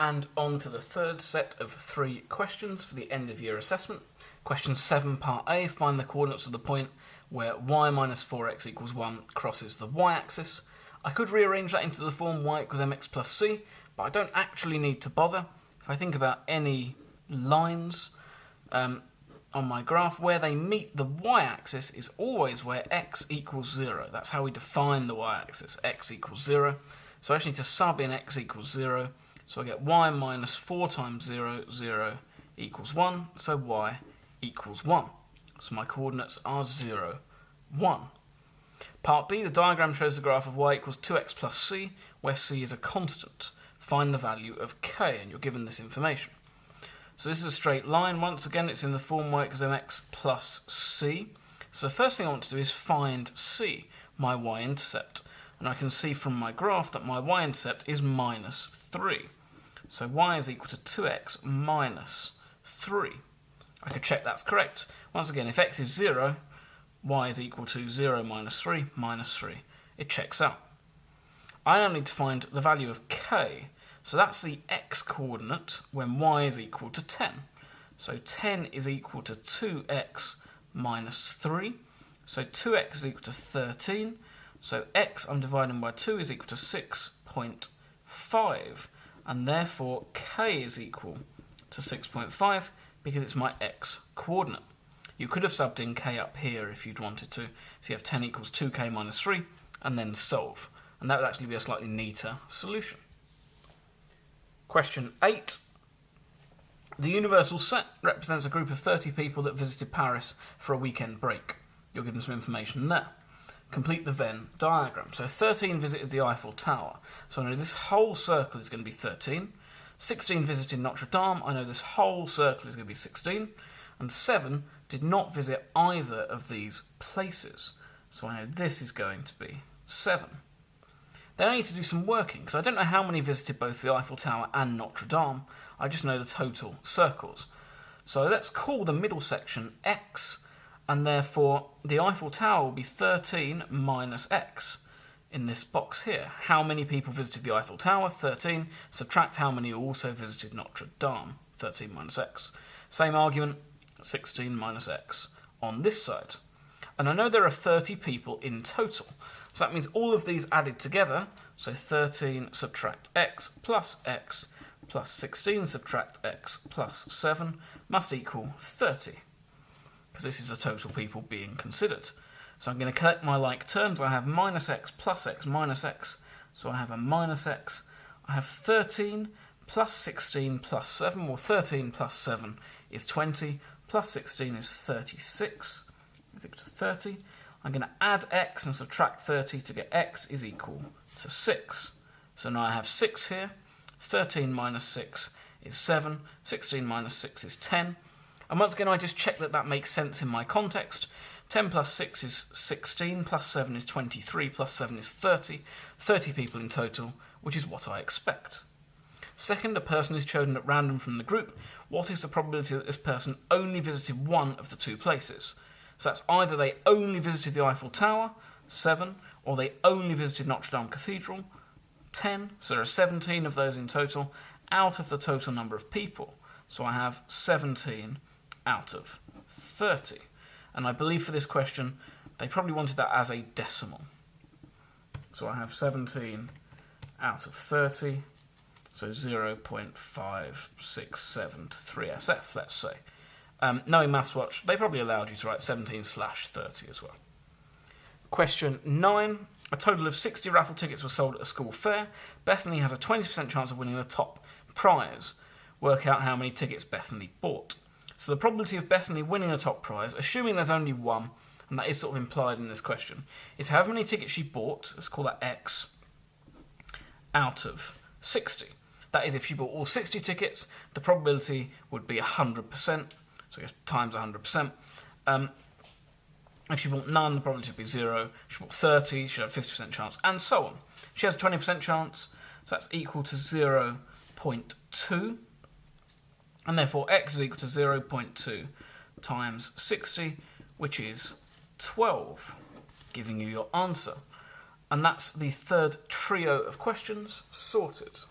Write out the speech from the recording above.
And on to the third set of 3 questions for the end of year assessment. Question 7, part A, find the coordinates of the point where y minus 4x equals 1 crosses the y-axis. I could rearrange that into the form y equals mx plus c, but I don't actually need to bother. If I think about any lines on my graph, where they meet the y-axis is always where x equals 0. That's how we define the y-axis, x equals 0. So I just need to sub in x equals 0. So I get y minus 4 times 0, 0 equals 1, so y equals 1. So my coordinates are 0, 1. Part B, the diagram shows the graph of y equals 2x plus c, where c is a constant. Find the value of k, and you're given this information. So this is a straight line. Once again, it's in the form y equals mx plus c. So the first thing I want to do is find c, my y-intercept. And I can see from my graph that my y-intercept is minus 3. So y is equal to 2x minus 3. I could check that's correct. Once again, if x is 0, y is equal to 0 minus 3 minus 3. It checks out. I now need to find the value of k. So that's the x-coordinate when y is equal to 10. So 10 is equal to 2x minus 3. So 2x is equal to 13. So x I'm dividing by 2 is equal to 6.5. And therefore k is equal to 6.5 because it's my x-coordinate. You could have subbed in k up here if you'd wanted to. So you have 10 equals 2k minus 3 and then solve. And that would actually be a slightly neater solution. Question 8. The universal set represents a group of 30 people that visited Paris for a weekend break. You're given some information there. Complete the Venn diagram. So 13 visited the Eiffel Tower. So I know this whole circle is going to be 13. 16 visited Notre Dame. I know this whole circle is going to be 16. And 7 did not visit either of these places. So I know this is going to be 7. Then I need to do some working, because I don't know how many visited both the Eiffel Tower and Notre Dame. I just know the total circles. So let's call the middle section x, and therefore the Eiffel Tower will be 13 minus x in this box here. How many people visited the Eiffel Tower? 13. Subtract how many also visited Notre Dame? 13 minus x. Same argument, 16 minus x on this side. And I know there are 30 people in total. So that means all of these added together, so 13 subtract x plus 16 subtract x plus 7 must equal 30. Because this is the total people being considered. So I'm going to collect my like terms. I have minus x plus x minus x. So I have a minus x. I have 13 plus 16 plus 7. Well, 13 plus 7 is 20. Plus 16 is 36. Is equal to 30. I'm going to add x and subtract 30 to get x is equal to 6. So now I have 6 here. 13 minus 6 is 7. 16 minus 6 is 10. And once again, I just check that that makes sense in my context. 10 plus 6 is 16, plus 7 is 23, plus 7 is 30. 30 people in total, which is what I expect. Second, a person is chosen at random from the group. What is the probability that this person only visited one of the 2 places? So that's either they only visited the Eiffel Tower, 7, or they only visited Notre Dame Cathedral, 10. So there are 17 of those in total, out of the total number of people. So I have 17 out of 30. And I believe for this question, they probably wanted that as a decimal. So I have 17 out of 30, so 0.567 to 3SF, let's say. Knowing MathsWatch, they probably allowed you to write 17/30 as well. Question 9. A total of 60 raffle tickets were sold at a school fair. Bethany has a 20% chance of winning the top prize. Work out how many tickets Bethany bought. So the probability of Bethany winning a top prize, assuming there's only one, and that is sort of implied in this question, is however many tickets she bought, let's call that x, out of 60. That is, if she bought all 60 tickets, the probability would be 100%, so I guess times 100%. If she bought none, the probability would be 0. If she bought 30, she'd have a 50% chance, and so on. She has a 20% chance, so that's equal to 0.2. And therefore x is equal to 0.2 times 60, which is 12, giving you your answer. And that's the third trio of questions sorted.